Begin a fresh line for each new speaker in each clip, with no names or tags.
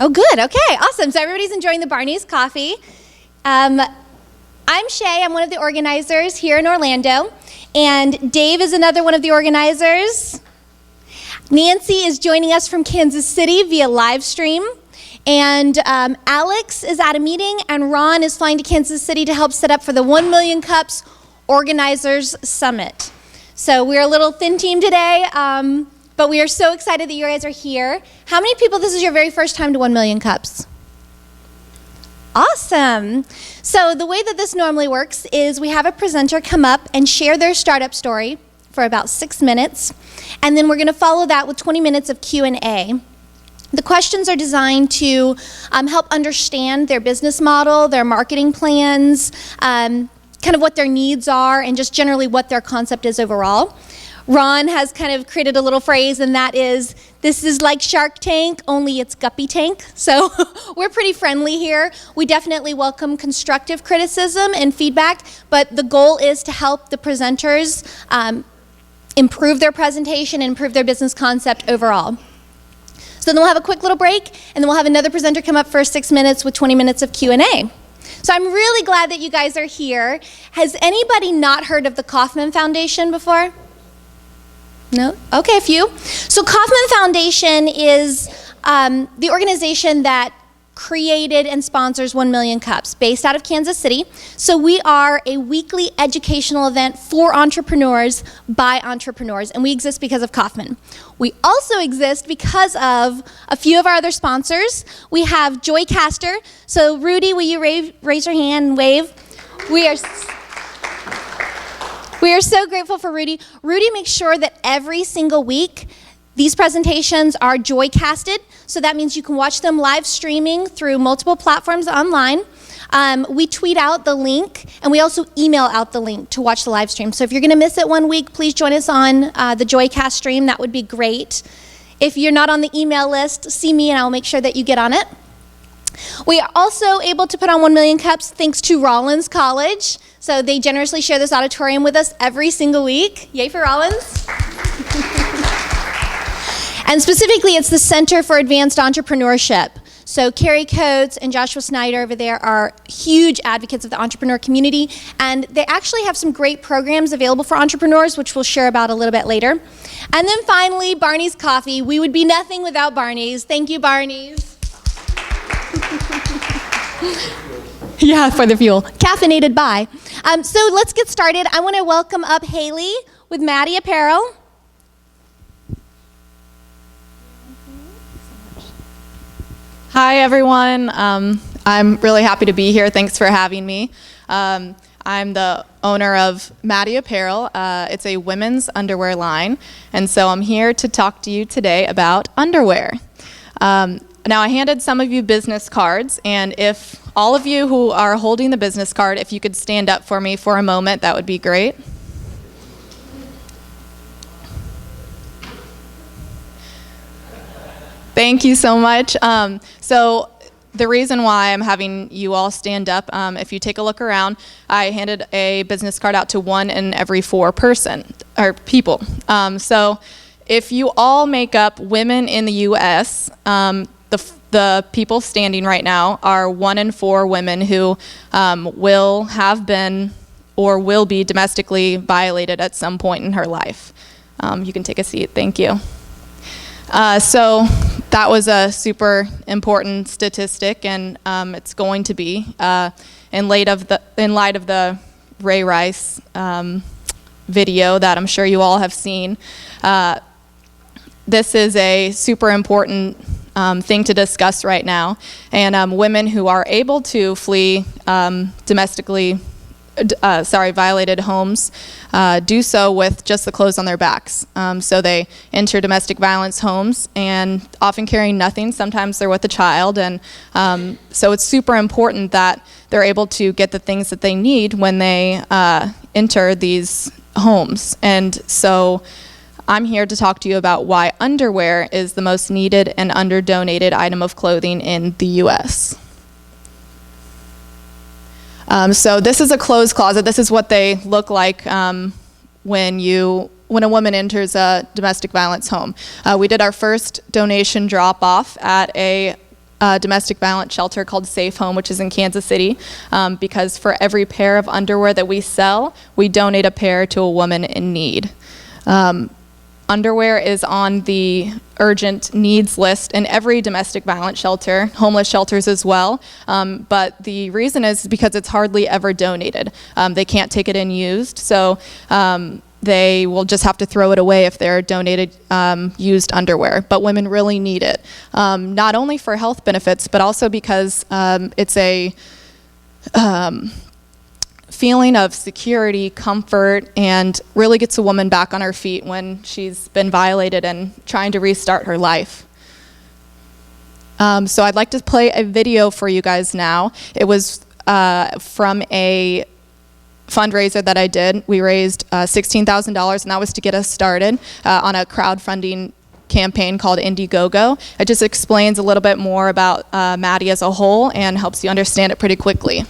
Oh, good. Okay, awesome. So everybody's enjoying the Barney's coffee. I'm Shay. I'm one of the organizers here in Orlando. And Dave is another one of the organizers. Nancy is joining us from Kansas City via live stream. And Alex is at a meeting, and Ron is flying to Kansas City to help set up for the 1 Million Cups Organizers Summit. So we're a little thin team today, but we are so excited that you guys are here. How many people, this is your very first time to 1 Million Cups? Awesome. So the way that this normally works is we have a presenter come up and share their startup story for about 6 minutes, and then we're going to follow that with 20 minutes of Q&A. The questions are designed to help understand their business model, their marketing plans, kind of what their needs are, and just generally what their concept is overall. Ron has kind of created a little phrase, and that is, this is like Shark Tank, only it's Guppy Tank. So we're pretty friendly here. We definitely welcome constructive criticism and feedback, but the goal is to help the presenters improve their presentation and improve their business concept overall. So then we'll have a quick little break, and then we'll have another presenter come up for 6 minutes with 20 minutes of Q&A. So I'm really glad that you guys are here. Has anybody not heard of the Kauffman Foundation before? No? Okay, a few. So Kauffman Foundation is the organization that created and sponsors 1 Million Cups, based out of Kansas City. So we are a weekly educational event for entrepreneurs by entrepreneurs, and we exist because of Kauffman. We also exist because of a few of our other sponsors. We have Joycaster. So Rudy, will you raise your hand and wave? We are so grateful for Rudy. Rudy makes sure that every single week these presentations are Joycasted, so that means you can watch them live streaming through multiple platforms online. We tweet out the link, and we also email out the link to watch the live stream. So if you're going to miss it one week, please join us on the Joycast stream. That would be great. If you're not on the email list, see me, and I'll make sure that you get on it. We are also able to put on 1 Million Cups thanks to Rollins College. So they generously share this auditorium with us every single week. Yay for Rollins. And specifically, it's the Center for Advanced Entrepreneurship. So Carrie Coates and Joshua Snyder over there are huge advocates of the entrepreneur community, and they actually have some great programs available for entrepreneurs, which we'll share about a little bit later. And then finally, Barney's Coffee. We would be nothing without Barney's. Thank you, Barney's. Yeah, for the fuel. Caffeinated by. So let's get started. I want to welcome up Hayley with MADI Apparel.
Hi, everyone. I'm really happy to be here. Thanks for having me. I'm the owner of MADI Apparel. It's a women's underwear line, and so I'm here to talk to you today about underwear. Now, I handed some of you business cards, and if all of you who are holding the business card, if you could stand up for me for a moment, that would be great. Thank you so much. So the reason why I'm having you all stand up, if you take a look around, I handed a business card out to 1 in every 4 people. So if you all make up women in the U.S., the people standing right now are 1 in 4 women who will have been or will be domestically violated at some point in her life. You can take a seat. Thank you. So that was a super important statistic, and it's going to be in light of the Ray Rice video that I'm sure you all have seen. This is a super important thing to discuss right now, and women who are able to flee violated homes do so with just the clothes on their backs. So they enter domestic violence homes and often carrying nothing. Sometimes they're with a child, and so it's super important that they're able to get the things that they need when they enter these homes. And so I'm here to talk to you about why underwear is the most needed and under-donated item of clothing in the U.S. So this is a clothes closet. This is what they look like when a woman enters a domestic violence home. We did our first donation drop-off at a domestic violence shelter called Safe Home, which is in Kansas City, because for every pair of underwear that we sell, we donate a pair to a woman in need. Underwear is on the urgent needs list in every domestic violence shelter, homeless shelters as well. But the reason is because it's hardly ever donated. They can't take it in used, so they will just have to throw it away if they're donated used underwear. But women really need it, not only for health benefits, but also because it's a feeling of security, comfort, and really gets a woman back on her feet when she's been violated and trying to restart her life. So I'd like to play a video for you guys now. It was from a fundraiser that I did. We raised $16,000, and that was to get us started on a crowdfunding campaign called Indiegogo. It just explains a little bit more about MADI as a whole and helps you understand it pretty quickly.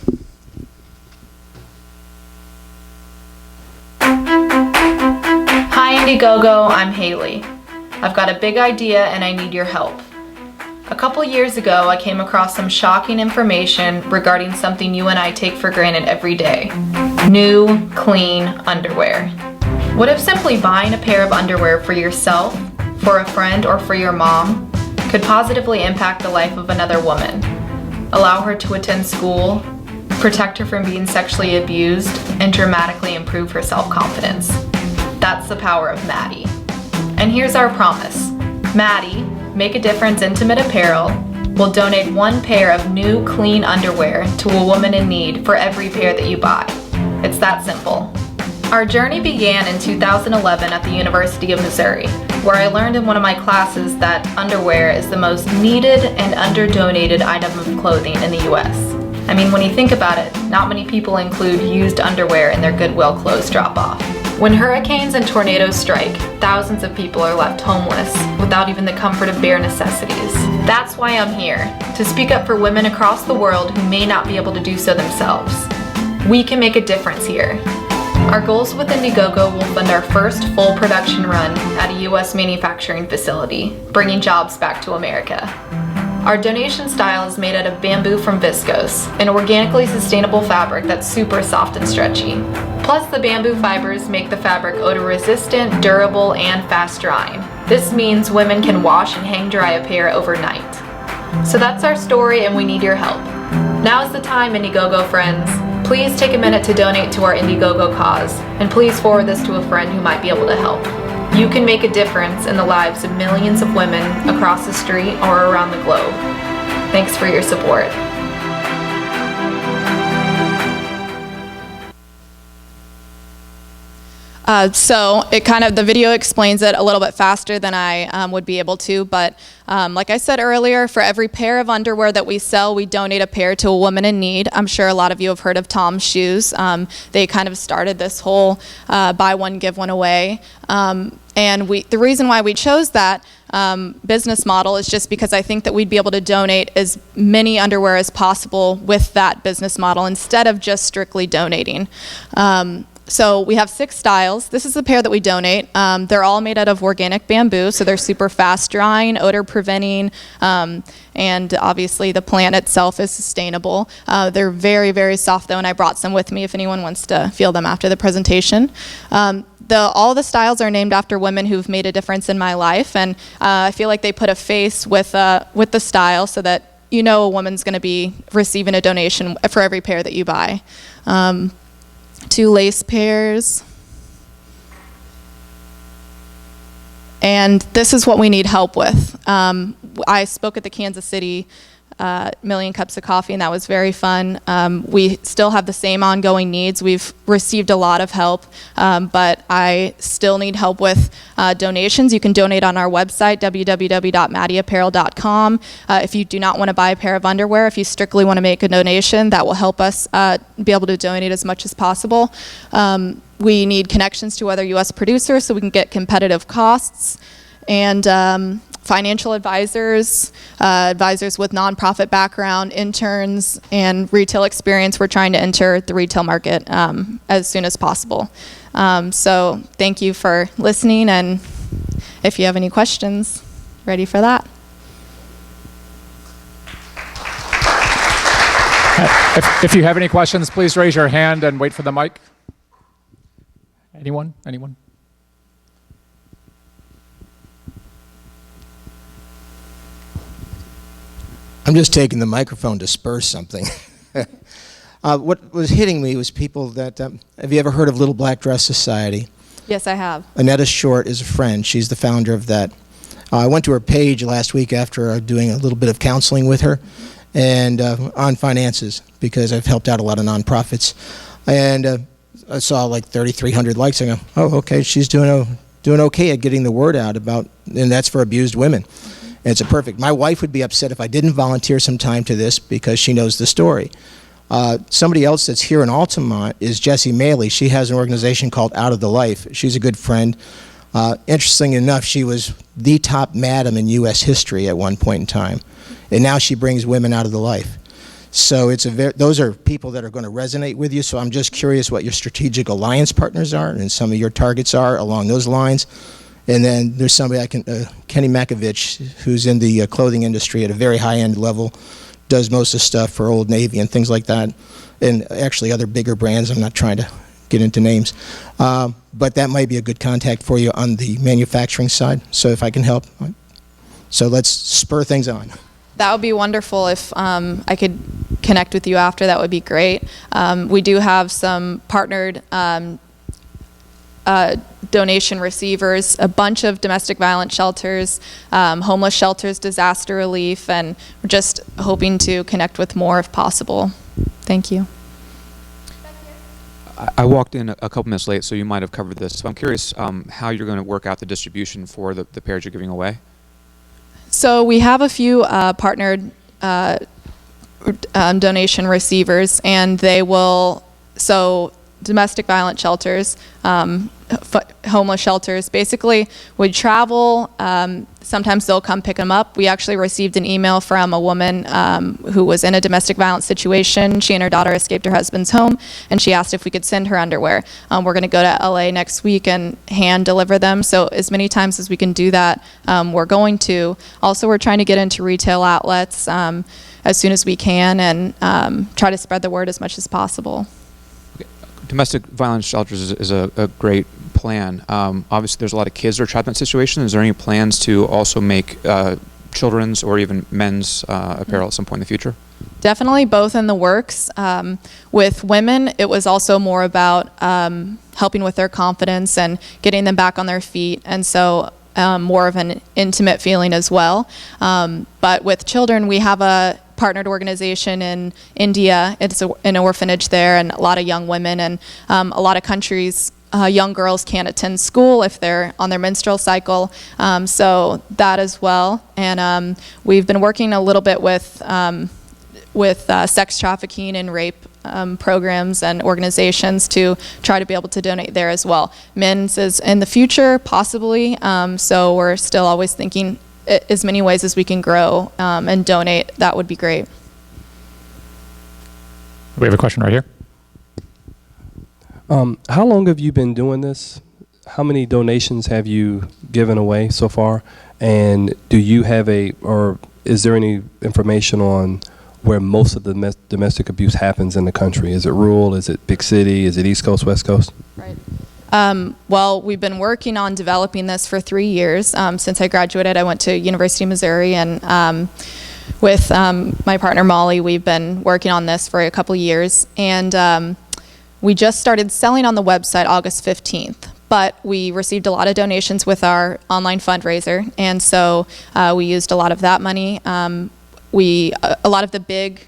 Hi Indiegogo, I'm Hayley. I've got a big idea and I need your help. A couple years ago, I came across some shocking information regarding something you and I take for granted every day. New, clean underwear. What if simply buying a pair of underwear for yourself, for a friend, or for your mom could positively impact the life of another woman? Allow her to attend school, protect her from being sexually abused, and dramatically improve her self-confidence. That's the power of MADI. And here's our promise. MADI, Make a Difference Intimate Apparel, will donate one pair of new, clean underwear to a woman in need for every pair that you buy. It's that simple. Our journey began in 2011 at the University of Missouri, where I learned in one of my classes that underwear is the most needed and under-donated item of clothing in the US. I mean, when you think about it, not many people include used underwear in their Goodwill clothes drop-off. When hurricanes and tornadoes strike, thousands of people are left homeless without even the comfort of bare necessities. That's why I'm here, to speak up for women across the world who may not be able to do so themselves. We can make a difference here. Our goals with Indiegogo will fund our first full production run at a US manufacturing facility, bringing jobs back to America. Our donation style is made out of bamboo from viscose, an organically sustainable fabric that's super soft and stretchy. Plus, the bamboo fibers make the fabric odor resistant, durable, and fast drying. This means women can wash and hang dry a pair overnight. So that's our story, and we need your help. Now is the time, Indiegogo friends. Please take a minute to donate to our Indiegogo cause, and please forward this to a friend who might be able to help. You can make a difference in the lives of millions of women across the street or around the globe. Thanks for your support.
So the video explains it a little bit faster than I would be able to, but like I said earlier, for every pair of underwear that we sell, we donate a pair to a woman in need. I'm sure a lot of you have heard of Tom's Shoes. They kind of started this whole buy one, give one away. And the reason why we chose that business model is just because I think that we'd be able to donate as many underwear as possible with that business model instead of just strictly donating. So we have 6 styles. This is the pair that we donate. They're all made out of organic bamboo, so they're super fast drying, odor preventing, and obviously the plant itself is sustainable. They're very, very soft though, and I brought some with me if anyone wants to feel them after the presentation. All the styles are named after women who've made a difference in my life, and I feel like they put a face with the style so that you know a woman's going to be receiving a donation for every pair that you buy. 2 lace pairs. And this is what we need help with. I spoke at the Kansas City Million Cups of Coffee, and that was very fun. We still have the same ongoing needs. We've received a lot of help, but I still need help with donations. You can donate on our website, www.madiapparel.com. If you do not want to buy a pair of underwear, if you strictly want to make a donation, that will help us be able to donate as much as possible. We need connections to other U.S. producers so we can get competitive costs, and financial advisors, advisors with nonprofit background, interns, and retail experience. We're trying to enter the retail market as soon as possible. So thank you for listening, and if you have any questions, ready for that.
If you have any questions, please raise your hand and wait for the mic. Anyone? Anyone?
I'm just taking the microphone to spur something. What was hitting me was people that, have you ever heard of Little Black Dress Society?
Yes, I have.
Annetta Short is a friend. She's the founder of that. I went to her page last week after doing a little bit of counseling with her and on finances, because I've helped out a lot of nonprofits. And I saw like 3,300 likes. I go, oh, okay, she's doing okay at getting the word out about, and that's for abused women. And it's a perfect. My wife would be upset if I didn't volunteer some time to this because she knows the story. Somebody else that's here in Altamont is Jessie Maley. She has an organization called Out of the Life. She's a good friend. Interesting enough, she was the top madam in U.S. history at one point in time. And now she brings women out of the life. So those are people that are going to resonate with you. So I'm just curious what your strategic alliance partners are and some of your targets are along those lines. And then there's somebody Kenny Makovich, who's in the clothing industry at a very high-end level, does most of the stuff for Old Navy and things like that, and actually other bigger brands. I'm not trying to get into names. But that might be a good contact for you on the manufacturing side, so if I can help. So let's spur things on.
That would be wonderful. If I could connect with you after, that would be great. We do have some partnered donation receivers, a bunch of domestic violence shelters, homeless shelters, disaster relief, and we're just hoping to connect with more if possible. Thank you.
I walked in a couple minutes late, so you might have covered this. So I'm curious how you're going to work out the distribution for the pairs you're giving away.
So we have a few partnered donation receivers, and they will, so domestic violence shelters, homeless shelters, basically would travel. Sometimes they'll come pick them up. We actually received an email from a woman who was in a domestic violence situation. She and her daughter escaped her husband's home, and she asked if we could send her underwear. We're going to go to LA next week and hand deliver them. So as many times as we can do that, we're going to. Also, we're trying to get into retail outlets as soon as we can and try to spread the word as much as possible.
Domestic violence shelters is a great plan. Obviously, there's a lot of kids that are trapped in that situation. Is there any plans to also make children's or even men's apparel at some point in the future?
Definitely both in the works. With women, it was also more about helping with their confidence and getting them back on their feet, and so more of an intimate feeling as well. But with children, we have a partnered organization in India. It's an orphanage there, and a lot of young women, and a lot of countries, young girls can't attend school if they're on their menstrual cycle, so that as well. And we've been working a little bit with sex trafficking and rape programs and organizations to try to be able to donate there as well. Men's is in the future, possibly, so we're still always thinking as many ways as we can grow and donate. That would be great.
We have a question right here.
How long have you been doing this? How many donations have you given away so far? And do you have or is there any information on where most of the domestic abuse happens in the country? Is it rural? Is it big city? Is it East Coast, West Coast?
Right. Well, we've been working on developing this for 3 years. Since I graduated, I went to University of Missouri, and with my partner Molly, we've been working on this for a couple years. And we just started selling on the website August 15th. But we received a lot of donations with our online fundraiser, and so we used a lot of that money. A lot of the big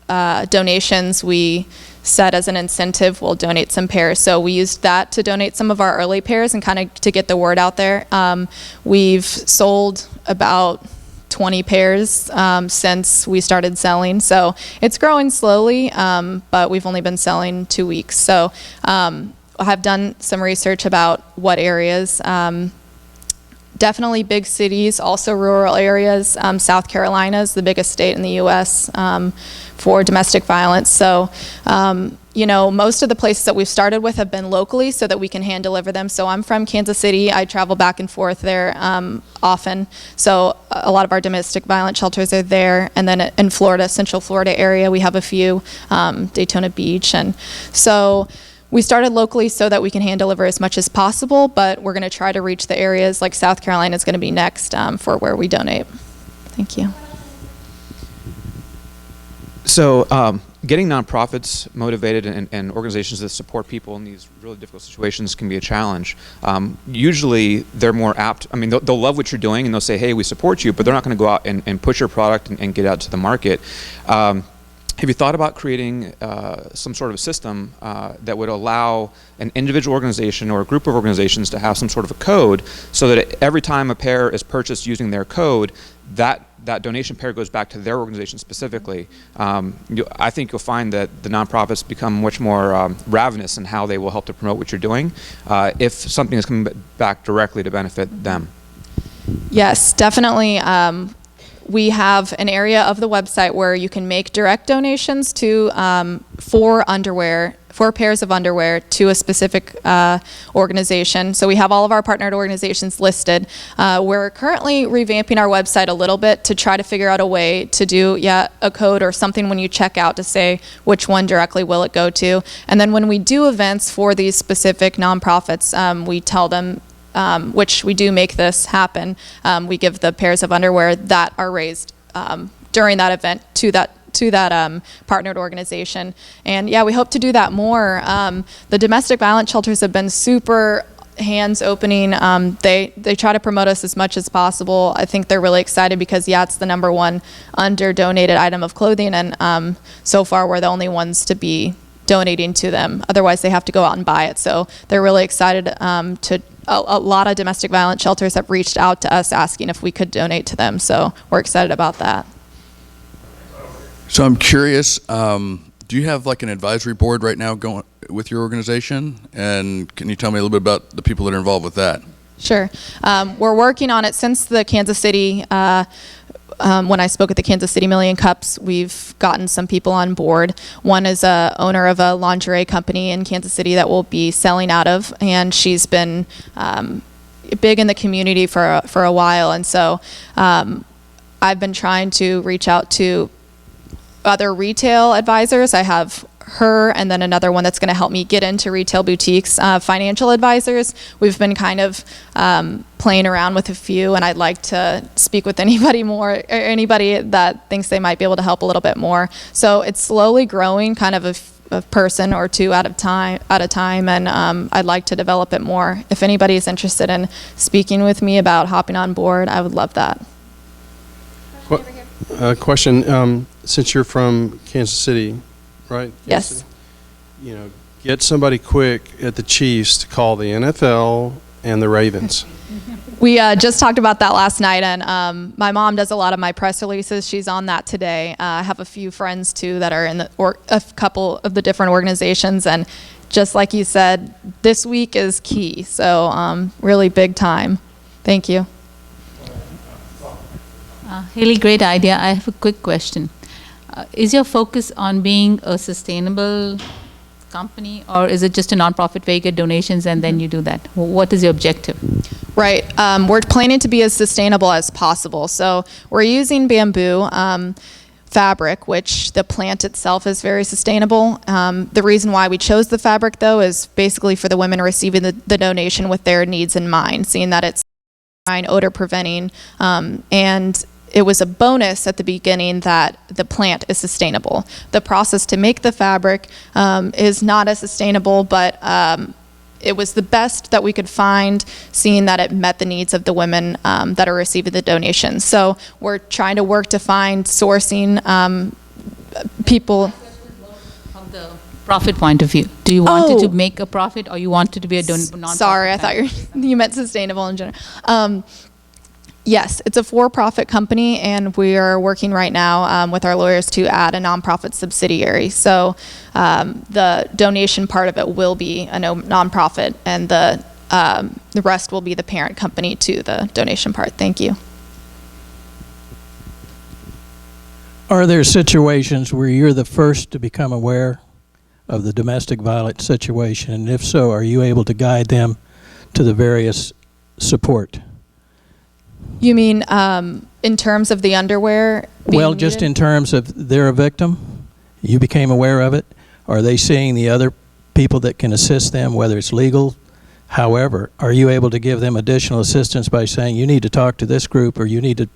donations we set as an incentive, we'll donate some pairs. So we used that to donate some of our early pairs and kind of to get the word out there. We've sold about 20 pairs since we started selling. So it's growing slowly, but we've only been selling 2 weeks. So I have done some research about what areas. Definitely big cities, also rural areas. South Carolina is the biggest state in the U.S. For domestic violence. So, you know, most of the places that we've started with have been locally so that we can hand deliver them. So I'm from Kansas City. I travel back and forth there often. So a lot of our domestic violence shelters are there. And then in Florida, Central Florida area, we have a few, Daytona Beach. And so we started locally so that we can hand deliver as much as possible, but we're going to try to reach the areas like South Carolina is going to be next for where we donate. Thank you.
So getting nonprofits motivated and organizations that support people in these really difficult situations can be a challenge. Usually they're more apt, I mean, they'll love what you're doing and they'll say, hey, we support you, but they're not going to go out and push your product and get out to the market. Have you thought about creating some sort of a system that would allow an individual organization or a group of organizations to have some sort of a code so that every time a pair is purchased using their code, that donation pair goes back to their organization specifically? I think you'll find that the nonprofits become much more ravenous in how they will help to promote what you're doing if something is coming back directly to benefit them.
Yes, definitely. We have an area of the website where you can make direct donations to four pairs of underwear to a specific organization. So we have all of our partnered organizations listed. We're currently revamping our website a little bit to try to figure out a way to do a code or something when you check out to say which one directly will it go to. And then when we do events for these specific nonprofits, we tell them which we do make this happen. We give the pairs of underwear that are raised during that event to that partnered organization. And yeah, we hope to do that more. The domestic violence shelters have been super hands opening. They try to promote us as much as possible. I think they're really excited because it's the #1 under donated item of clothing, and so far we're the only ones to be donating to them. Otherwise they have to go out and buy it. So they're really excited to a lot of domestic violence shelters have reached out to us asking if we could donate to them. So we're excited about that.
So I'm curious, do you have like an advisory board right now going with your organization? And can you tell me a little bit about the people that are involved with that?
Sure. We're working on it since the Kansas City, when I spoke at the Kansas City Million Cups, we've gotten some people on board. One is a owner of a lingerie company in Kansas City that we'll be selling out of, and she's been big in the community for a while. And so I've been trying to reach out to other retail advisors. I have her and then another one that's going to help me get into retail boutiques. Financial advisors, we've been kind of playing around with a few, and I'd like to speak with anybody more, or anybody that thinks they might be able to help a little bit more. So it's slowly growing, kind of a person or two at a time, and I'd like to develop it more. If anybody is interested in speaking with me about hopping on board, I would love that.
Question, since you're from Kansas City, right?
Yes.
You know, get somebody quick at the Chiefs to call the NFL and the Ravens.
We just talked about that last night, and my mom does a lot of my press releases. She's on that today. I have a few friends too that are in a couple of the different organizations, and just like you said, this week is key. So really big time. Thank you.
Hayley, great idea. I have a quick question. Is your focus on being a sustainable company, or is it just a nonprofit where you get donations and then you do that? What is your objective?
Right. We're planning to be as sustainable as possible. So we're using bamboo fabric, which the plant itself is very sustainable. The reason why we chose the fabric, though, is basically for the women receiving the donation with their needs in mind, seeing that it's odor preventing, and it was a bonus at the beginning that the plant is sustainable. The process to make the fabric is not as sustainable, but it was the best that we could find, seeing that it met the needs of the women that are receiving the donations. So we're trying to work to find sourcing people.
From the profit point of view, do you want it to make a profit, or you want it to be a non-profit?
Sorry, I thought you meant sustainable in general. Yes, it's a for-profit company, and we are working right now with our lawyers to add a nonprofit subsidiary. So the donation part of it will be a nonprofit, and the rest will be the parent company to the donation part. Thank you.
Are there situations where you're the first to become aware of the domestic violence situation? And if so, are you able to guide them to the various support?
You mean in terms of the underwear being
Well, just
needed?
in terms of they're a victim, you became aware of it. Are they seeing the other people that can assist them, whether it's legal? However, are you able to give them additional assistance by saying you need to talk to this group or you need to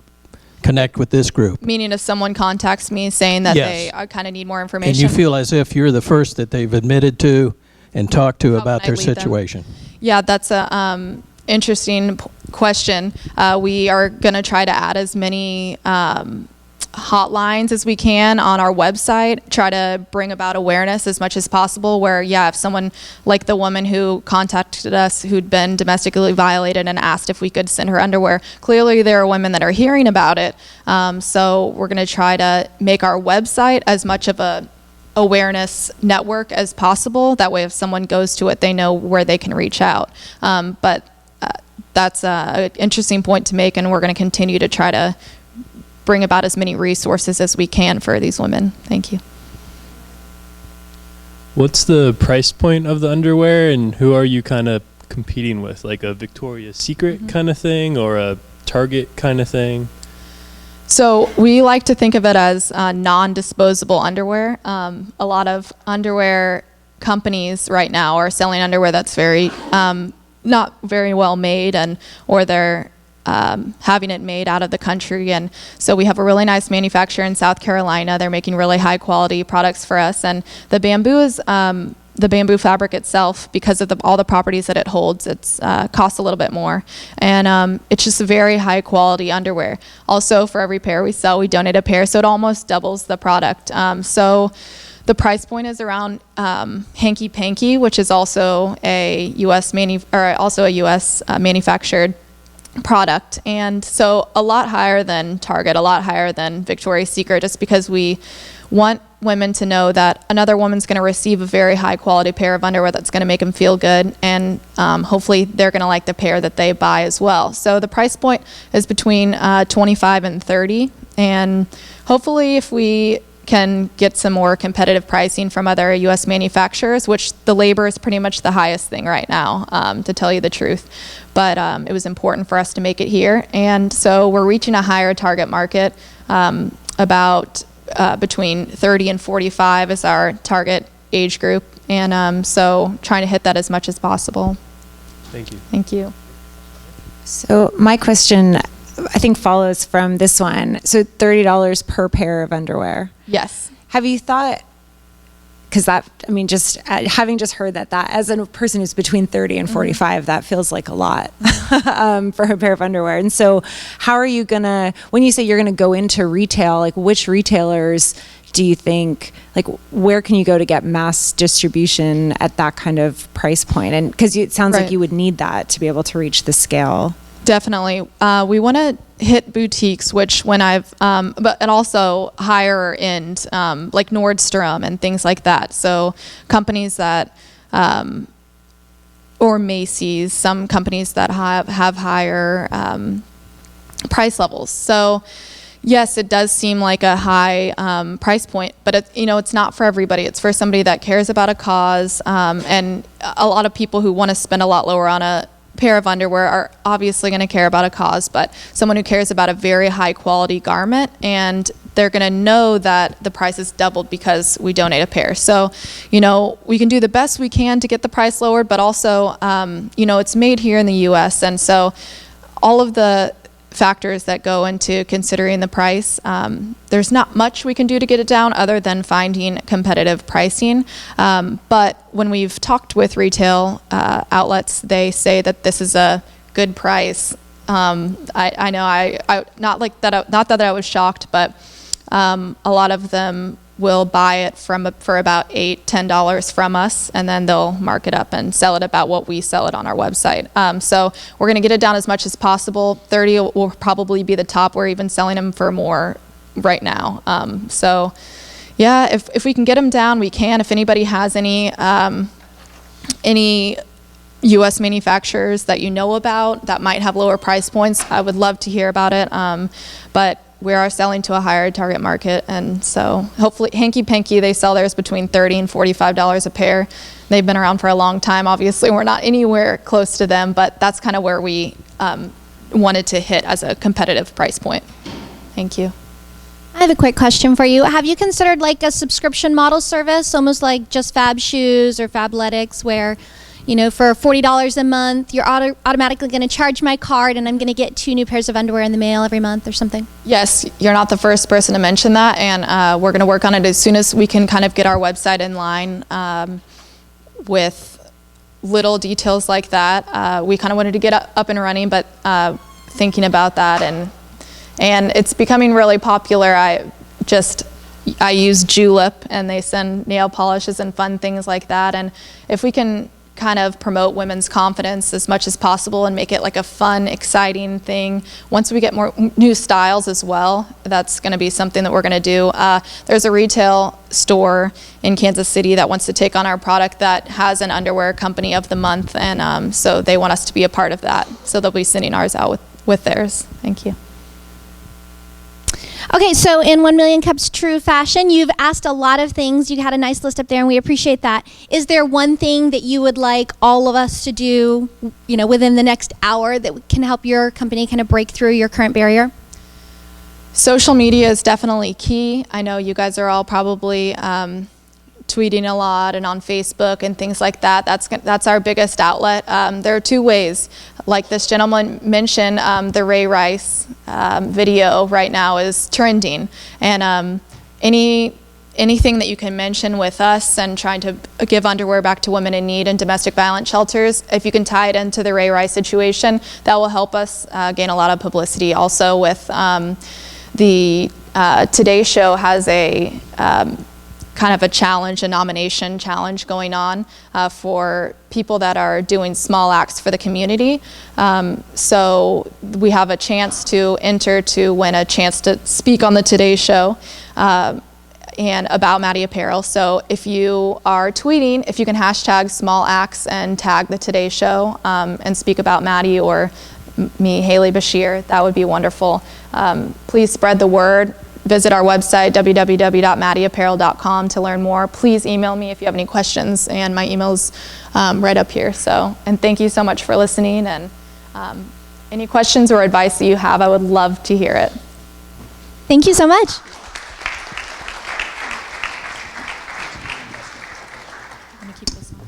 connect with this group?
Meaning if someone contacts me saying that
Yes.
they kind of need more information.
And you feel as if you're the first that they've admitted to and talked to
How
about
can I
their
lead them?
situation?
Yeah, that's a interesting question. We are going to try to add as many hotlines as we can on our website, try to bring about awareness as much as possible where, yeah, if someone like the woman who contacted us who'd been domestically violated and asked if we could send her underwear, clearly there are women that are hearing about it. So we're going to try to make our website as much of a awareness network as possible. That way if someone goes to it, they know where they can reach out. But that's an interesting point to make, and we're going to continue to try to bring about as many resources as we can for these women. Thank you.
What's the price point of the underwear, and who are you kind of competing with? Like a Victoria's Secret kind of thing or a Target kind of thing?
So we like to think of it as non-disposable underwear. A lot of underwear companies right now are selling underwear that's very not very well made, or they're having it made out of the country. And so we have a really nice manufacturer in South Carolina. They're making really high quality products for us. And the bamboo is the bamboo fabric itself, because of all the properties that it holds, it's costs a little bit more. And it's just a very high quality underwear. Also, for every pair we sell, we donate a pair, so it almost doubles the product. So the price point is around Hanky Panky, which is also a U.S. manufactured product, and so a lot higher than Target, a lot higher than Victoria's Secret, just because we want women to know that another woman's going to receive a very high quality pair of underwear that's going to make them feel good, and hopefully they're going to like the pair that they buy as well. So the price point is between 25 and 30, and hopefully if we can get some more competitive pricing from other U.S. manufacturers, which the labor is pretty much the highest thing right now, to tell you the truth. But it was important for us to make it here. And so we're reaching a higher target market, about between 30 and 45 is our target age group. And so trying to hit that as much as possible.
Thank you.
Thank you.
So my question, I think, follows from this one. So $30 per pair of underwear.
Yes.
Have you thought, because that, I mean, just having just heard that as a person who's between 30 and 45, that feels like a lot for a pair of underwear. And so how are you going to, when you say you're going to go into retail, like which retailers do you think, like where can you go to get mass distribution at that kind of price point? And because it sounds like you would need that to be able to reach the scale.
Definitely. We want to hit boutiques, which when and also higher end, like Nordstrom and things like that. So companies that, or Macy's, some companies that have higher price levels. So yes, it does seem like a high price point, but it's not for everybody. It's for somebody that cares about a cause, and a lot of people who want to spend a lot lower on a pair of underwear are obviously going to care about a cause, but someone who cares about a very high quality garment, and they're going to know that the price is doubled because we donate a pair. So, we can do the best we can to get the price lowered, but also, it's made here in the U.S. And so all of the factors that go into considering the price, there's not much we can do to get it down other than finding competitive pricing. But when we've talked with retail outlets, they say that this is a good price. I know not that I was shocked, but a lot of them will buy it for about $8-10 from us, and then they'll mark it up and sell it about what we sell it on our website. So we're going to get it down as much as possible. 30 will probably be the top. We're even selling them for more right now. So yeah, if we can get them down, we can. If anybody has any U.S. manufacturers that you know about that might have lower price points, I would love to hear about it. But we are selling to a higher target market, and so hopefully Hanky Panky, they sell theirs between $30 and $45 a pair. They've been around for a long time. Obviously, we're not anywhere close to them, but that's kind of where we wanted to hit as a competitive price point. Thank you.
I have a quick question for you. Have you considered like a subscription model service, almost like Just Fab Shoes or Fabletics, where, you know, for $40 a month, you're automatically going to charge my card and I'm going to get 2 new pairs of underwear in the mail every month or something?
Yes, you're not the first person to mention that, and we're going to work on it as soon as we can kind of get our website in line with little details like that. We kind of wanted to get up and running, but thinking about that, and it's becoming really popular. I use Julep, and they send nail polishes and fun things like that, and if we can kind of promote women's confidence as much as possible and make it like a fun, exciting thing. Once we get more new styles as well, that's going to be something that we're going to do. There's a retail store in Kansas City that wants to take on our product that has an underwear company of the month, and so they want us to be a part of that. So they'll be sending ours out with theirs. Thank you.
Okay, so in 1 Million Cups True Fashion, you've asked a lot of things. You had a nice list up there, and we appreciate that. Is there one thing that you would like all of us to do, you know, within the next hour that can help your company kind of break through your current barrier?
Social media is definitely key. I know you guys are all probably tweeting a lot and on Facebook and things like that. That's our biggest outlet. There are 2 ways. Like this gentleman mentioned, the Ray Rice video right now is trending. And anything that you can mention with us and trying to give underwear back to women in need in domestic violence shelters, if you can tie it into the Ray Rice situation, that will help us gain a lot of publicity. Also with the Today Show has a kind of a challenge, a nomination challenge going on for people that are doing small acts for the community. So we have a chance to enter to win a chance to speak on the Today Show and about MADI Apparel. So if you are tweeting, if you can hashtag small acts and tag the Today Show and speak about MADI or me, Hayley Besheer, that would be wonderful. Please spread the word. Visit our website, www.madiapparel.com, to learn more. Please email me if you have any questions, and my email's right up here. So, and thank you so much for listening, and any questions or advice that you have, I would love to hear it.
Thank you so much.
I'm gonna keep this on.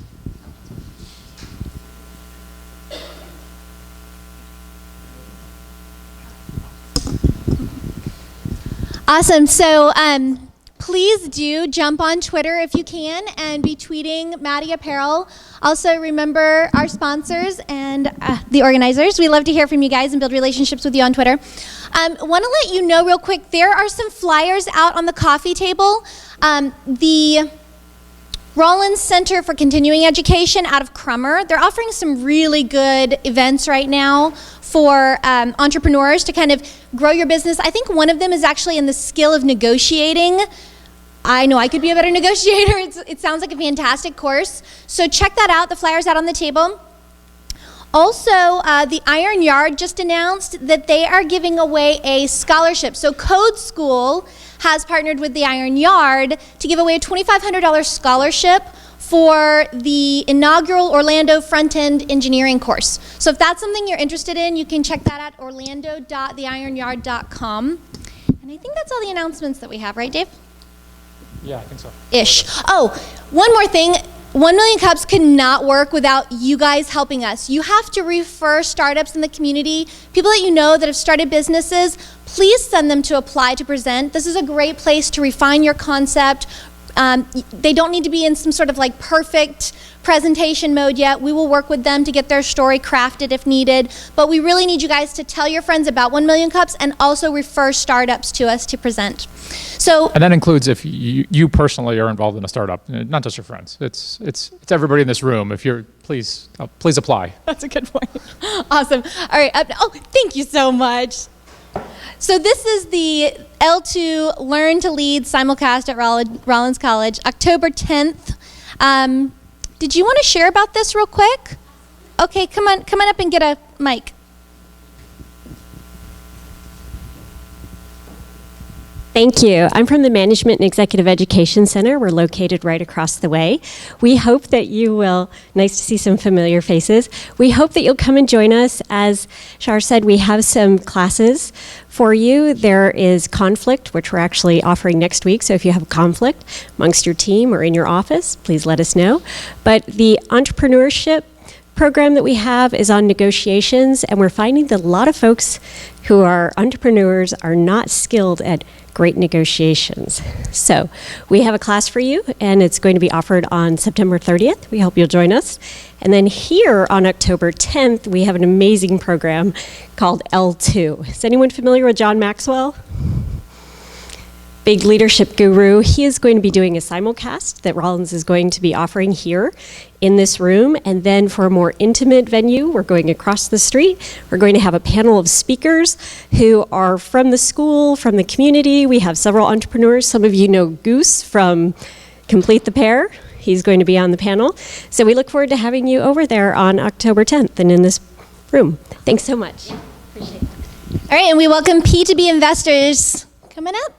Awesome. So please do jump on Twitter if you can and be tweeting MADI Apparel. Also remember our sponsors and the organizers. We love to hear from you guys and build relationships with you on Twitter. Want to let you know real quick, there are some flyers out on the coffee table. The Rollins Center for Continuing Education out of Crummer, they're offering some really good events right now for entrepreneurs to kind of grow your business. I think one of them is actually in the skill of negotiating. I know I could be a better negotiator. It sounds like a fantastic course. So check that out. The flyer's out on the table. Also, the Iron Yard just announced that they are giving away a scholarship. So Code School has partnered with the Iron Yard to give away a $2,500 scholarship for the inaugural Orlando front-end engineering course. So if that's something you're interested in, you can check that at orlando.theironyard.com. And I think that's all the announcements that we have, right, Dave?
Yeah, I think so.
Ish. Oh, one more thing. 1 Million Cups could not work without you guys helping us. You have to refer startups in the community, people that you know that have started businesses. Please send them to apply to present. This is a great place to refine your concept. They don't need to be in some sort of like perfect presentation mode yet. We will work with them to get their story crafted if needed. But we really need you guys to tell your friends about 1 Million Cups and also refer startups to us to present. So,
and that includes if you personally are involved in a startup, not just your friends. It's everybody in this room. If you're, please apply.
That's a good point. Awesome. All right. Oh, thank you so much. So this is the L2 Learn to Lead simulcast at Rollins College, October 10th. Did you want to share about this real quick? Okay, come on up and get a mic.
Thank you. I'm from the Management and Executive Education Center. We're located right across the way. We hope that you will, nice to see some familiar faces. We hope that you'll come and join us. As Shar said, we have some classes for you. There is conflict, which we're actually offering next week. So if you have a conflict amongst your team or in your office, please let us know. But the entrepreneurship program that we have is on negotiations, and we're finding that a lot of folks who are entrepreneurs are not skilled at great negotiations. So we have a class for you, and it's going to be offered on September 30th. We hope you'll join us. And then here on October 10th, we have an amazing program called L2. Is anyone familiar with John Maxwell? Big leadership guru. He is going to be doing a simulcast that Rollins is going to be offering here in this room. And then for a more intimate venue, we're going across the street. We're going to have a panel of speakers who are from the school, from the community. We have several entrepreneurs. Some of you know Goose from Complete the Pair. He's going to be on the panel. So we look forward to having you over there on October 10th and in this room. Thanks so much. Appreciate it.
All right, and we welcome P2Binvestors coming up.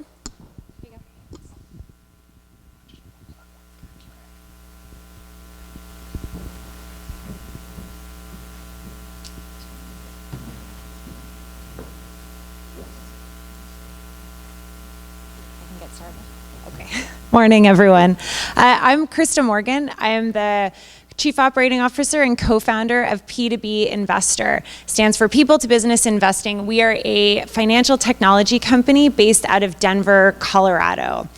Morning, everyone. I'm Krista Morgan. I am the Chief Operating Officer and co-founder of P2Binvestor. Stands for People to Business Investing. We are a financial technology company based out of Denver, Colorado.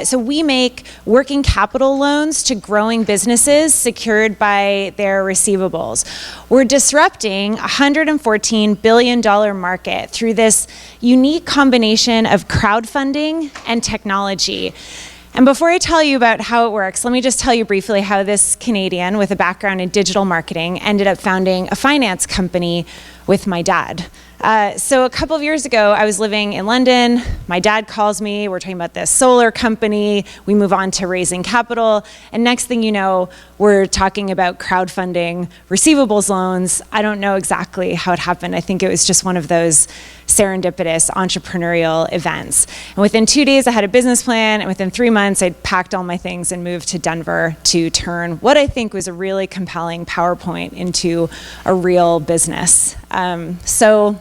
So we make working capital loans to growing businesses secured by their receivables. We're disrupting a $114 billion market through this unique combination of crowdfunding and technology. And before I tell you about how it works, let me just tell you briefly how this Canadian with a background in digital marketing ended up founding a finance company with my dad. So a couple of years ago, I was living in London. My dad calls me. We're talking about this solar company. We move on to raising capital. And next thing you know, we're talking about crowdfunding receivables loans. I don't know exactly how it happened. I think it was just one of those serendipitous entrepreneurial events. And within 2 days, I had a business plan. And within 3 months, I'd packed all my things and moved to Denver to turn what I think was a really compelling PowerPoint into a real business. So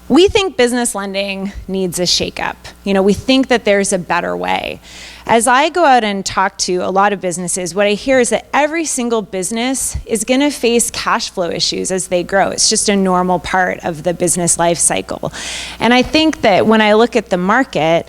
we think business lending needs a shakeup. You know, we think that there's a better way. As I go out and talk to a lot of businesses, what I hear is that every single business is going to face cash flow issues as they grow. It's just a normal part of the business life cycle. And I think that when I look at the market,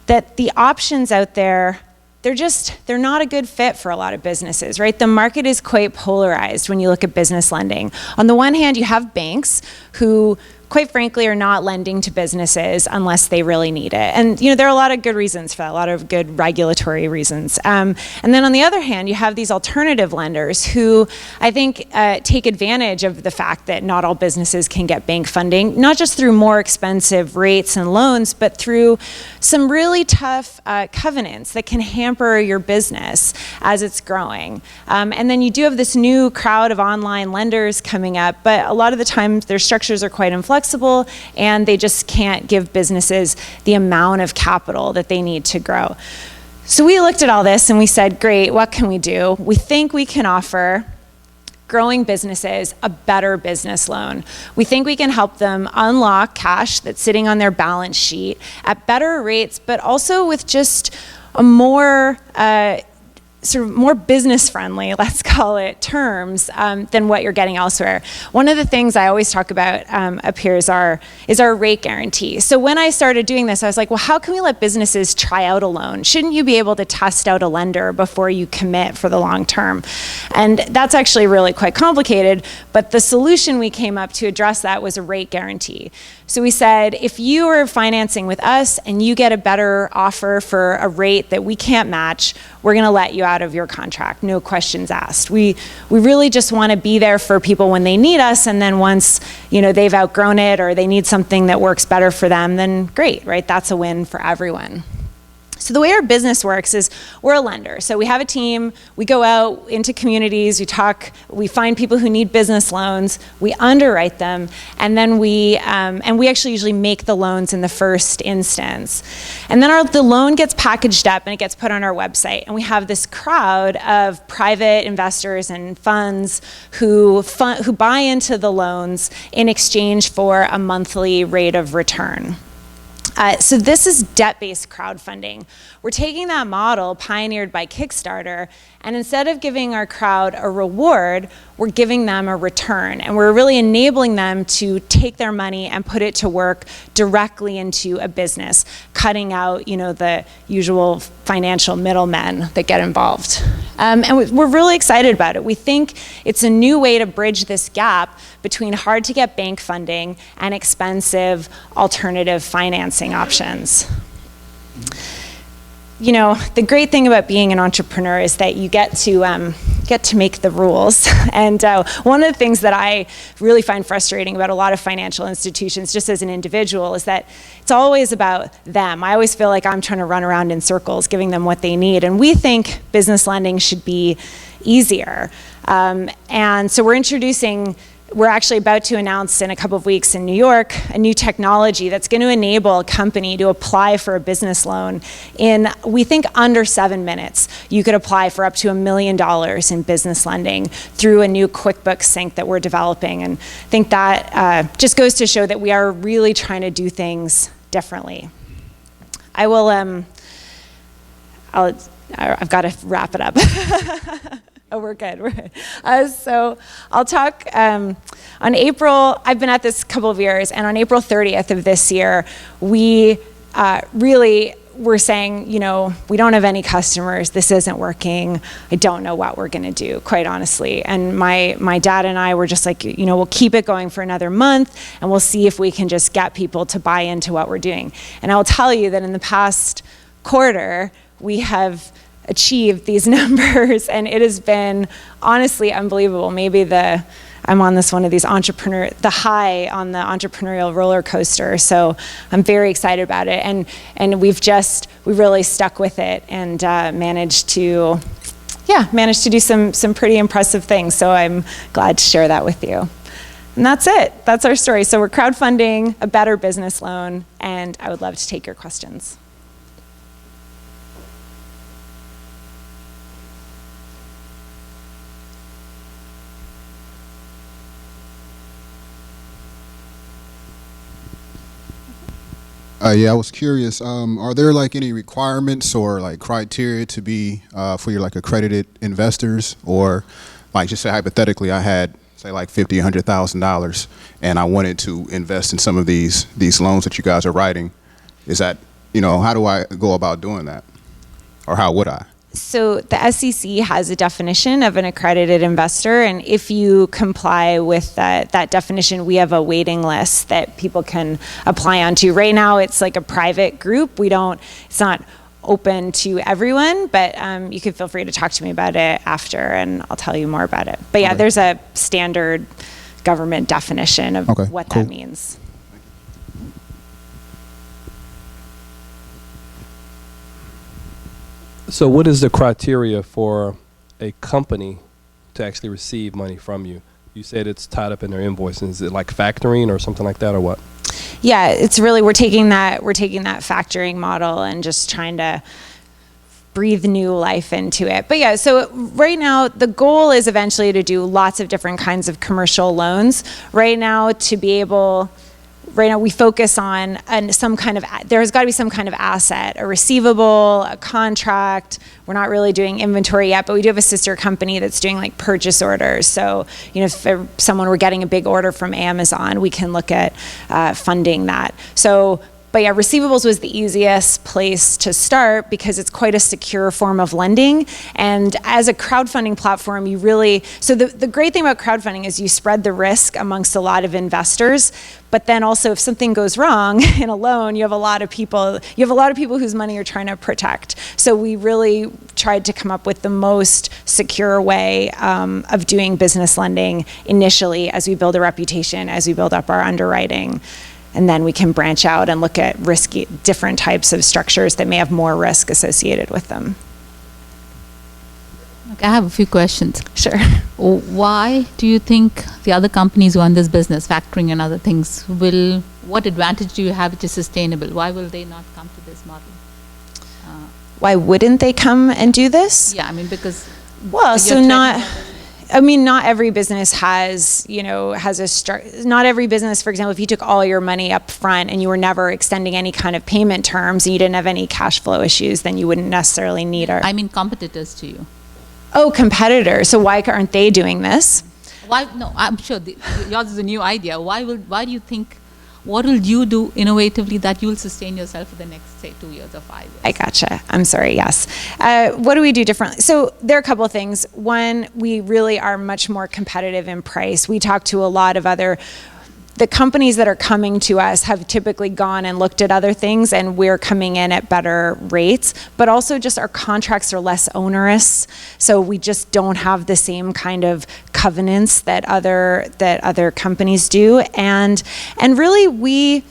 that the options out there, they're not a good fit for a lot of businesses, right? The market is quite polarized when you look at business lending. On the one hand, you have banks who, quite frankly, are not lending to businesses unless they really need it. And you know, there are a lot of good reasons for that, a lot of good regulatory reasons. And then on the other hand, you have these alternative lenders who I think take advantage of the fact that not all businesses can get bank funding, not just through more expensive rates and loans, but through some really tough covenants that can hamper your business as it's growing. And then you do have this new crowd of online lenders coming up, but a lot of the times their structures are quite inflexible and they just can't give businesses the amount of capital that they need to grow. So we looked at all this and we said, great, what can we do? We think we can offer growing businesses a better business loan. We think we can help them unlock cash that's sitting on their balance sheet at better rates, but also with just a more sort of more business friendly, let's call it, terms than what you're getting elsewhere. One of the things I always talk about up here is our rate guarantee. So when I started doing this, I was like, well, how can we let businesses try out a loan? Shouldn't you be able to test out a lender before you commit for the long term? And that's actually really quite complicated, but the solution we came up to address that was a rate guarantee. So we said, if you are financing with us and you get a better offer for a rate that we can't match, we're going to let you out of your contract, no questions asked. We really just want to be there for people when they need us, and then once they've outgrown it or they need something that works better for them, then great, right? That's a win for everyone. So the way our business works is we're a lender. So we have a team, we go out into communities, we find people who need business loans, we underwrite them, and then we actually usually make the loans in the first instance. And then the loan gets packaged up and it gets put on our website. And we have this crowd of private investors and funds who buy into the loans in exchange for a monthly rate of return. So this is debt-based crowdfunding. We're taking that model pioneered by Kickstarter, and instead of giving our crowd a reward, we're giving them a return. And we're really enabling them to take their money and put it to work directly into a business, cutting out, the usual financial middlemen that get involved. And we're really excited about it. We think it's a new way to bridge this gap between hard-to-get bank funding and expensive alternative financing options. The great thing about being an entrepreneur is that you get to make the rules. And one of the things that I really find frustrating about a lot of financial institutions, just as an individual, is that it's always about them. I always feel like I'm trying to run around in circles, giving them what they need. And we think business lending should be easier. And so we're actually about to announce in a couple of weeks in New York a new technology that's going to enable a company to apply for a business loan in, we think, under 7 minutes. You could apply for up to $1 million in business lending through a new QuickBooks sync that we're developing. And I think that just goes to show that we are really trying to do things differently. I've got to wrap it up. Oh, we're good. So I'll talk on April, I've been at this a couple of years, and on April 30th of this year, we really were saying, we don't have any customers, this isn't working, I don't know what we're gonna do, quite honestly. And my dad and I were just like, we'll keep it going for another month, and we'll see if we can just get people to buy into what we're doing. And I'll tell you that in the past quarter, we have achieved these numbers, and it has been honestly unbelievable. Maybe I'm on one of these the high on the entrepreneurial roller coaster. So I'm very excited about it, and we really stuck with it and managed to do some pretty impressive things. So I'm glad to share that with you. And that's it. That's our story. So we're crowdfunding a better business loan, and I would love to take your questions.
Yeah, I was curious. Are there any requirements or criteria to be for your accredited investors, or just say hypothetically, I had say $50,000, $100,000, and I wanted to invest in some of these loans that you guys are writing? Is that how do I go about doing that, or how would I?
So the SEC has a definition of an accredited investor, and if you comply with that definition, we have a waiting list that people can apply onto. Right now, it's like a private group. It's not open to everyone, but you can feel free to talk to me about it after, and I'll tell you more about it. But yeah, okay. There's a standard government definition of what that means.
So what is the criteria for a company to actually receive money from you? You said it's tied up in their invoices. Is it like factoring or something like that, or what?
Yeah, it's really, we're taking that factoring model and just trying to breathe new life into it. But yeah, so right now the goal is eventually to do lots of different kinds of commercial loans. Right now we focus on there's got to be some kind of asset, a receivable, a contract. We're not really doing inventory yet, but we do have a sister company that's doing purchase orders. So, if someone were getting a big order from Amazon, we can look at funding that. But yeah, receivables was the easiest place to start because it's quite a secure form of lending. And as a crowdfunding platform, the great thing about crowdfunding is you spread the risk amongst a lot of investors. But then also if something goes wrong in a loan, you have a lot of people whose money you're trying to protect. So we really tried to come up with the most secure way of doing business lending initially as we build a reputation, as we build up our underwriting. And then we can branch out and look at risky, different types of structures that may have more risk associated with them.
Okay, I have a few questions.
Sure.
Why do you think the other companies who are in this business, factoring and other things, what advantage do you have which is sustainable? Why will they not come to this model?
Why wouldn't they come and do this?
Yeah, I mean, because...
Well, so not every business has, not every business, for example, if you took all your money up front and you were never extending any kind of payment terms and you didn't have any cash flow issues, then you wouldn't necessarily need our...
I mean competitors to you.
Oh, competitors. So why aren't they doing this?
Why? No, I'm sure yours is a new idea. Why do you think, what will you do innovatively that you'll sustain yourself for the next, say, 2 years or 5 years?
I gotcha. I'm sorry, yes. What do we do differently? So there are a couple of things. One, we really are much more competitive in price. We talk to a lot of the companies that are coming to us have typically gone and looked at other things, and we're coming in at better rates, but also just our contracts are less onerous, so we just don't have the same kind of covenants that other companies do, and really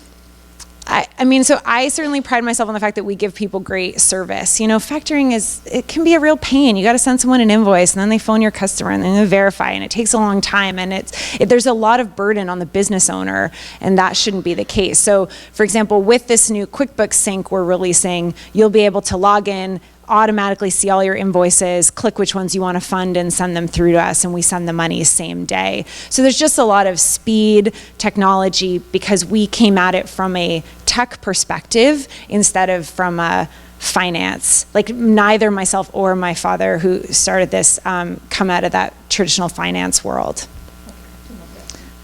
so I certainly pride myself on the fact that we give people great service. Factoring it can be a real pain. You got to send someone an invoice, and then they phone your customer, and then they verify, and it takes a long time, and there's a lot of burden on the business owner, and that shouldn't be the case. So, for example, with this new QuickBooks Sync we're releasing, you'll be able to log in, automatically see all your invoices, click which ones you want to fund, and send them through to us, and we send the money same day. So there's just a lot of speed, technology, because we came at it from a tech perspective instead of from a finance. Like neither myself or my father, who started this, come out of that traditional finance world.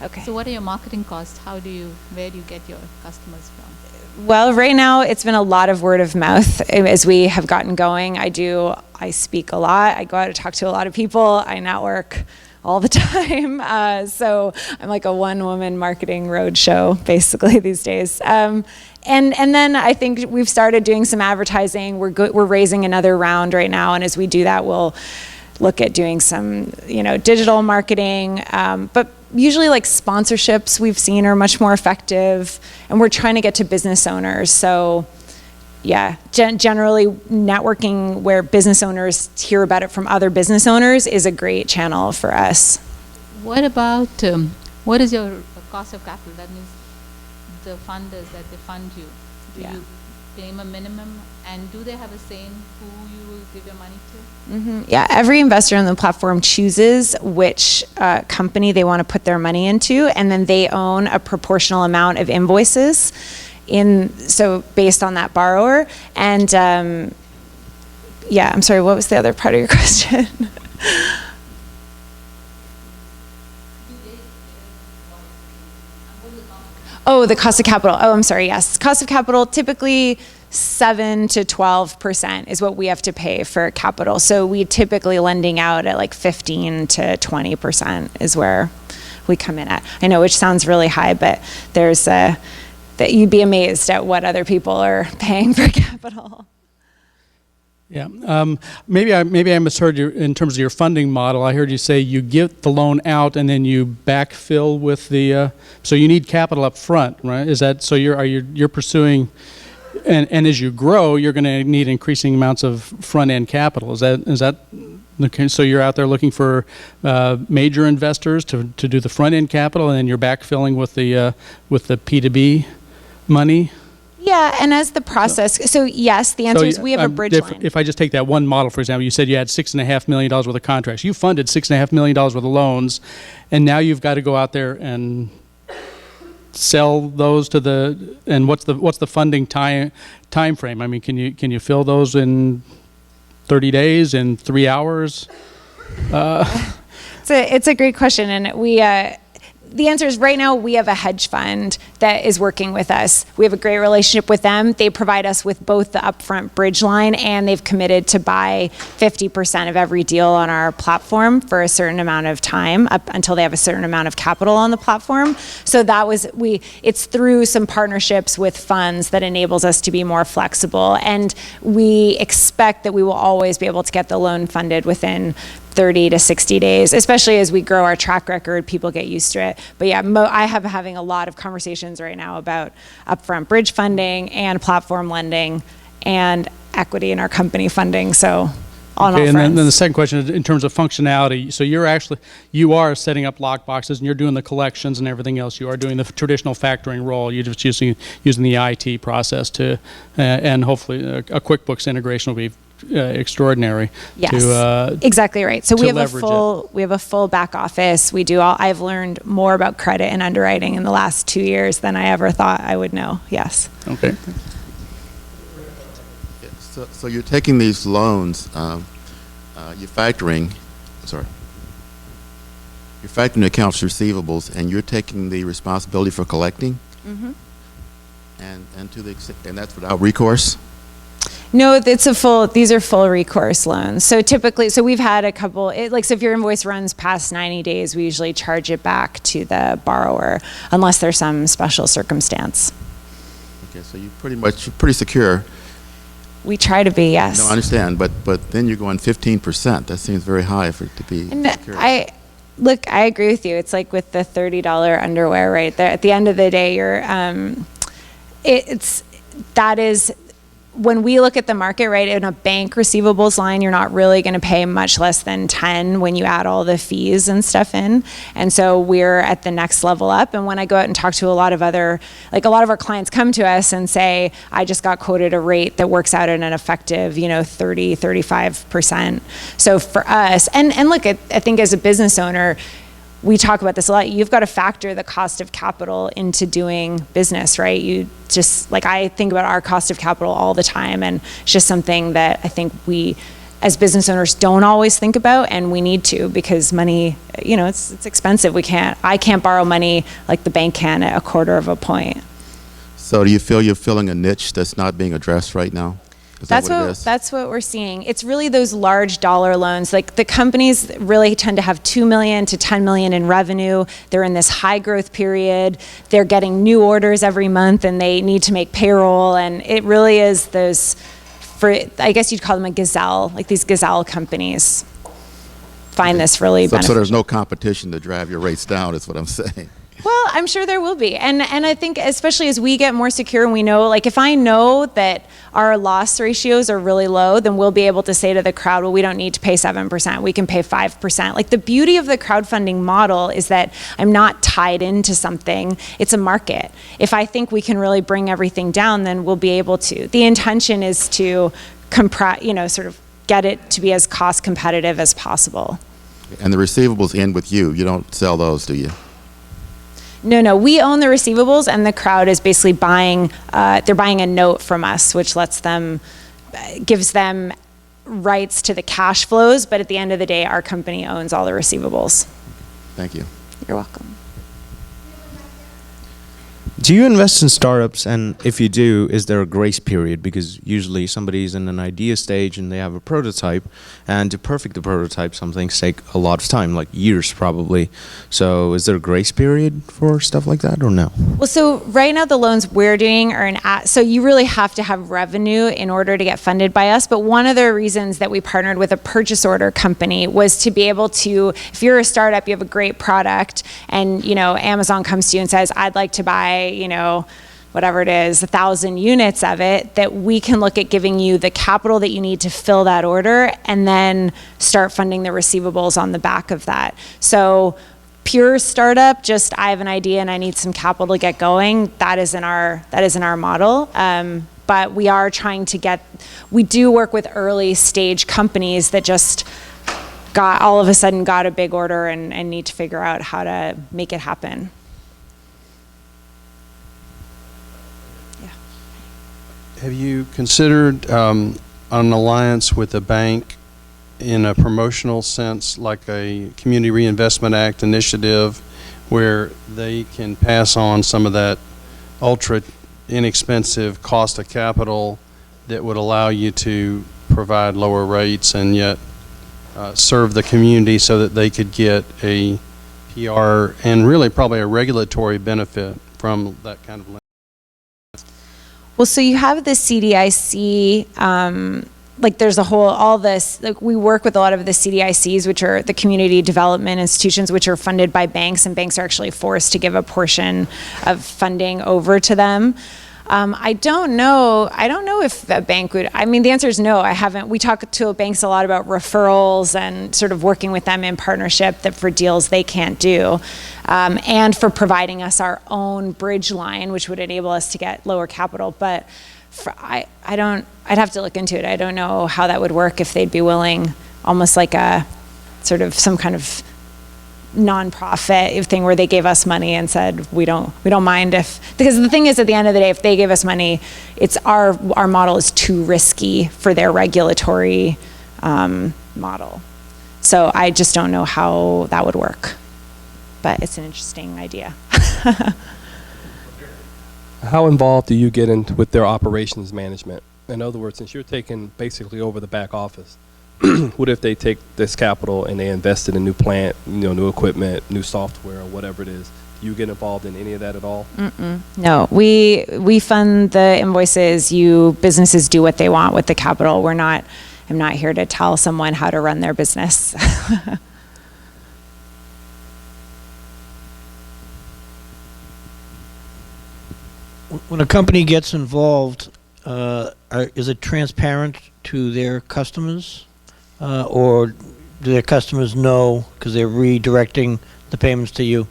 Okay.
So what are your marketing costs? Where do you get your customers from?
Well, right now it's been a lot of word of mouth as we have gotten going. I speak a lot. I go out and talk to a lot of people. I network all the time. So I'm like a one-woman marketing roadshow basically these days. And then I think we've started doing some advertising. We're raising another round right now, and as we do that, we'll look at doing some digital marketing. But usually like sponsorships we've seen are much more effective, and we're trying to get to business owners. So yeah, generally networking where business owners hear about it from other business owners is a great channel for us.
What about, what is your cost of capital? That means the funders that they fund you. Do you pay them a minimum, and do they have a say in who you will give your money to?
Mm-hmm. Yeah, every investor on the platform chooses which company they want to put their money into, and then they own a proportional amount of invoices so based on that borrower. And I'm sorry, what was the other part of your question? Oh, the cost of capital. Oh, I'm sorry, yes. Cost of capital, typically 7 to 12% is what we have to pay for capital. So we typically lending out at like 15 to 20% is where we come in at. I know, which sounds really high, but that you'd be amazed at what other people are paying for capital.
Yeah, maybe I misheard you in terms of your funding model. I heard you say you get the loan out and then you backfill with the. So you need capital up front, right? Is that so? You're pursuing, and as you grow, you're going to need increasing amounts of front end capital. Is that okay? So you're out there looking for major investors to do the front end capital, and then you're backfilling with the P2B money.
Yeah, and as the process, so yes, the answer is we have a bridge line.
If I just take that one model, for example, you said you had $6.5 million worth of contracts. You funded $6.5 million worth of loans, and now you've got to go out there and sell those to and what's the funding time frame? I mean, can you fill those in 30 days, in 3 hours?
It's a great question, and the answer is right now we have a hedge fund that is working with us. We have a great relationship with them. They provide us with both the upfront bridge line, and they've committed to buy 50% of every deal on our platform for a certain amount of time, up until they have a certain amount of capital on the platform. So it's through some partnerships with funds that enables us to be more flexible, and we expect that we will always be able to get the loan funded within 30 to 60 days, especially as we grow our track record, people get used to it. But yeah, I have having a lot of conversations conversations right now about upfront bridge funding and platform lending and equity in our company funding. So on all
and
fronts.
then the second question is in terms of functionality. So you are setting up lock boxes and you're doing the collections and everything else. You are doing the traditional factoring role. You're just using the IT process to, and hopefully a QuickBooks integration will be extraordinary.
Yes, exactly right. So we have a full back office. We do all. I've learned more about credit and underwriting in the last 2 years than I ever thought I would know. Yes.
Okay.
So you're taking these loans, you're factoring accounts receivables, and you're taking the responsibility for collecting,
Mm-hmm.
and that's without recourse.
No, these are full recourse loans. So typically, we've had a couple, so if your invoice runs past 90 days, we usually charge it back to the borrower unless there's some special circumstance.
Okay, so you're pretty secure.
We try to be, yes.
No, I understand, but then you're going 15%. That seems very high for it to be secure.
I agree with you. It's like with the $30 underwear right there. At the end of the day, that is when we look at the market, right, in a bank receivables line, you're not really going to pay much less than 10 when you add all the fees and stuff in. And so we're at the next level up. And when I go out and talk to a lot of our clients come to us and say, I just got quoted a rate that works out at an effective, 30, 35%. So for us, and look, I think as a business owner, we talk about this a lot. You've got to factor the cost of capital into doing business, right? I think about our cost of capital all the time, and it's just something that I think we, as business owners, don't always think about, and we need to, because money, it's expensive. I can't borrow money like the bank can at a quarter of a point.
So do you feel you're filling a niche that's not being addressed right now?
That's what we're seeing. It's really those large dollar loans. Like the companies really tend to have 2 million to 10 million in revenue. They're in this high growth period. They're getting new orders every month and they need to make payroll. And it really is I guess you'd call them a gazelle, like these gazelle companies find this really beneficial.
So there's no competition to drive your rates down, is what I'm saying.
Well, I'm sure there will be. And I think especially as we get more secure and we know, like if I know that our loss ratios are really low, then we'll be able to say to the crowd, well, we don't need to pay 7%. We can pay 5%. Like the beauty of the crowdfunding model is that I'm not tied into something. It's a market. If I think we can really bring everything down, then we'll be able to. The intention is to sort of get it to be as cost competitive as possible.
And the receivables end with you. You don't sell those, do you?
No, we own the receivables, and the crowd is basically buying a note from us, which gives them rights to the cash flows, but at the end of the day, our company owns all the receivables.
Thank you.
You're welcome.
Do you invest in startups, and if you do, is there a grace period? Because usually somebody's in an idea stage and they have a prototype, and to perfect the prototype, some things take a lot of time, like years probably. So is there a grace period for stuff like that, or no?
Well, so right now the loans we're doing are so you really have to have revenue in order to get funded by us. But one of the reasons that we partnered with a purchase order company was to be able to, if you're a startup, you have a great product, and Amazon comes to you and says, I'd like to buy, whatever it is, 1,000 units of it, that we can look at giving you the capital that you need to fill that order and then start funding the receivables on the back of that. So pure startup, just I have an idea and I need some capital to get going, that isn't our model. But we are trying to we do work with early stage companies that just all of a sudden got a big order and need to figure out how to make it happen.
Have you considered an alliance with a bank in a promotional sense, like a Community Reinvestment Act initiative, where they can pass on some of that ultra inexpensive cost of capital that would allow you to provide lower rates and yet serve the community so that they could get a PR and really probably a regulatory benefit from that kind of lending?
Well, so you have the CDIC like there's all this, like we work with a lot of the CDICs, which are the community development institutions, which are funded by banks, and banks are actually forced to give a portion of funding over to them. I don't know if a bank would, I mean, the answer is no, I haven't. We talk to banks a lot about referrals and sort of working with them in partnership that for deals they can't do. And for providing us our own bridge line, which would enable us to get lower capital. But I'd have to look into it. I don't know how that would work, if they'd be willing, almost like a sort of some kind of nonprofit thing where they gave us money and said we don't mind because the thing is, at the end of the day, if they gave us money, it's our model is too risky for their regulatory model. So I just don't know how that would work, but it's an interesting idea.
How involved do you get in with their operations management? In other words, since you're taking basically over the back office, what if they take this capital and they invest in a new plant, new equipment, new software, or whatever it is? Do you get involved in any of that at all?
No, we fund the invoices. Businesses do what they want with the capital. I'm not here to tell someone how to run their business.
When a company gets involved, is it transparent to their customers? Or do their customers know because they're redirecting the payments to you?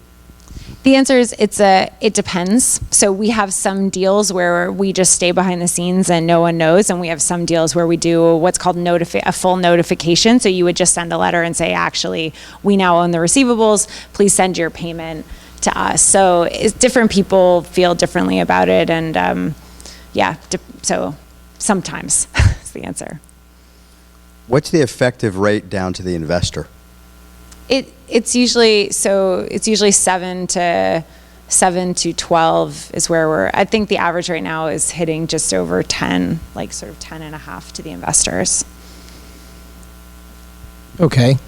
The answer is it depends. So we have some deals where we just stay behind the scenes and no one knows, and we have some deals where we do what's called a full notification. So you would just send a letter and say, actually, we now own the receivables. Please send your payment to us. So different people feel differently about it, and so sometimes is the answer.
What's the effective rate down to the investor?
It's usually 7 to 12 is where I think the average right now is hitting just over 10, like sort of 10.5 to the investors.
Okay.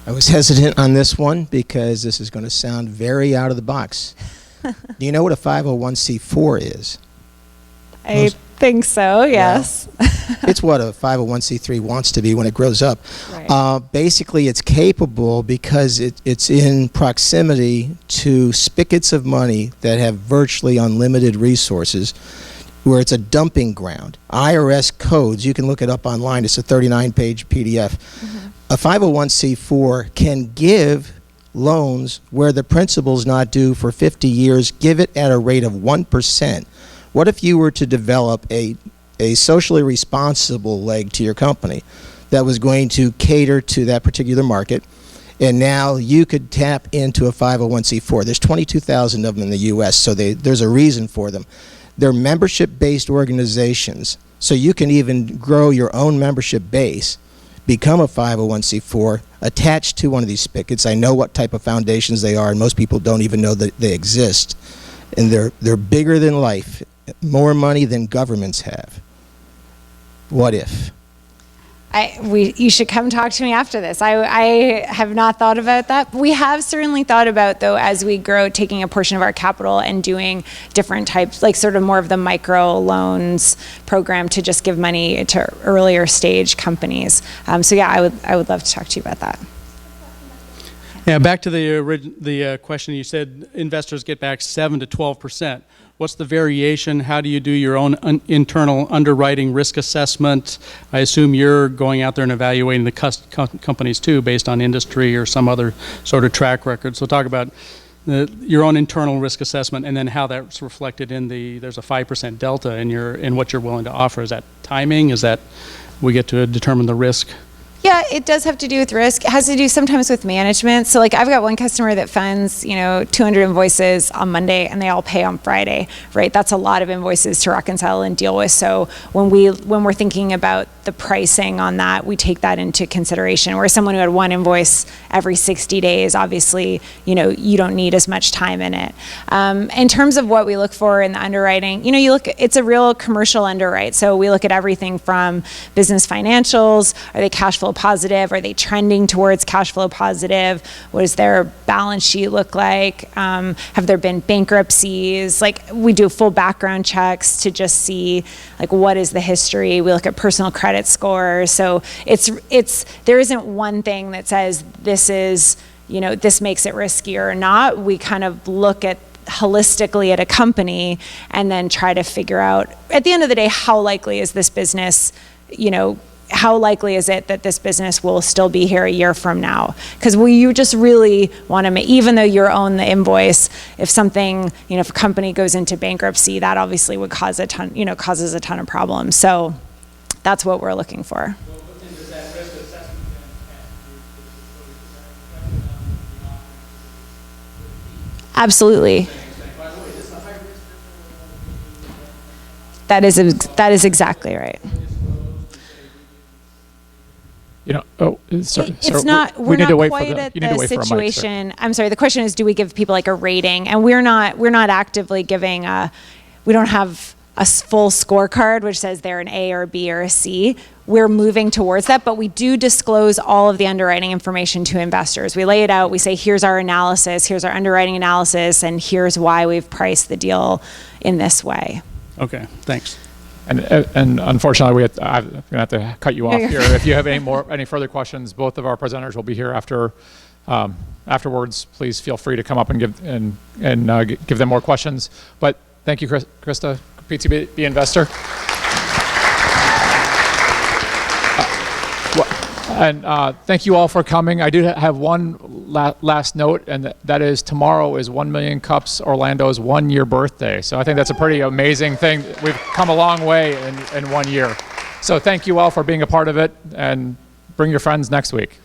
I was hesitant on this one because this is going to sound very out of the box. Do you know what a 501c4 is?
I think so, yes.
It's what a 501c3 wants to be when it grows up.
Right.
Basically, it's capable because it's in proximity to spigots of money that have virtually unlimited resources, where it's a dumping ground. IRS codes, you can look it up online, it's a 39-page PDF. Mm-hmm. A 501c4 can give loans where the principal's not due for 50 years, give it at a rate of 1%. What if you were to develop a socially responsible leg to your company that was going to cater to that particular market, and now you could tap into a 501c4? There's 22,000 of them in the U.S., so there's a reason for them. They're membership-based organizations, so you can even grow your own membership base, become a 501c4, attached to one of these spigots. I know what type of foundations they are, and most people don't even know that they exist. And they're bigger than life, more money than governments have. What if?
You should come talk to me after this. I have not thought about that. We have certainly thought about, though, as we grow, taking a portion of our capital and doing different types, like sort of more of the micro loans program to just give money to earlier stage companies. So yeah, I would love to talk to you about that.
Yeah, back to the question. You said investors get back 7 to 12%. What's the variation? How do you do your own internal underwriting risk assessment? I assume you're going out there and evaluating the companies too, based on industry or some other sort of track record. So talk about your own internal risk assessment, and then how that's reflected in there's a 5% delta in what you're willing to offer. Is that timing? Is that we get to determine the risk?
Yeah, it does have to do with risk. It has to do sometimes with management. So like I've got one customer that funds, 200 invoices on Monday and they all pay on Friday, right? That's a lot of invoices to reconcile and deal with. So when we're thinking about the pricing on that, we take that into consideration. Where someone who had one invoice every 60 days, obviously, you don't need as much time in it. In terms of what we look for in the underwriting, it's a real commercial underwrite. So we look at everything from business financials, are they cash flow positive? Are they trending towards cash flow positive? What does their balance sheet look like? Have there been bankruptcies? Like, we do full background checks to just see, like, what is the history? We look at personal credit scores. So there isn't one thing that says this is, this makes it riskier or not. We kind of look at holistically at a company and then try to figure out, at the end of the day, how likely is this business, how likely is it that this business will still be here a year from now? Because you just really want to make, even though you own the invoice, if something, if a company goes into bankruptcy, that obviously would cause causes a ton of problems. So that's what we're looking for. Absolutely. That is exactly right. It's not. We're not quite at the situation. I'm sorry. The question is, do we give people like a rating? And we're not actively giving we don't have a full scorecard which says they're an A or a B or a C. We're moving towards that, but we do disclose all of the underwriting information to investors. We lay it out. We say, here's our analysis, here's our underwriting analysis, and here's why we've priced the deal in this way.
Okay, thanks.
And unfortunately, I'm going to have to cut you off here. If you have any further questions, both of our presenters will be here afterwards. Please feel free to come up and give them more questions. But thank you, Krista, P2Binvestor. And thank you all for coming. I do have one last note, and that is tomorrow is 1 Million Cups Orlando's 1-year birthday. So I think that's a pretty amazing thing. We've come a long way in 1 year. So thank you all for being a part of it, and bring your friends next week.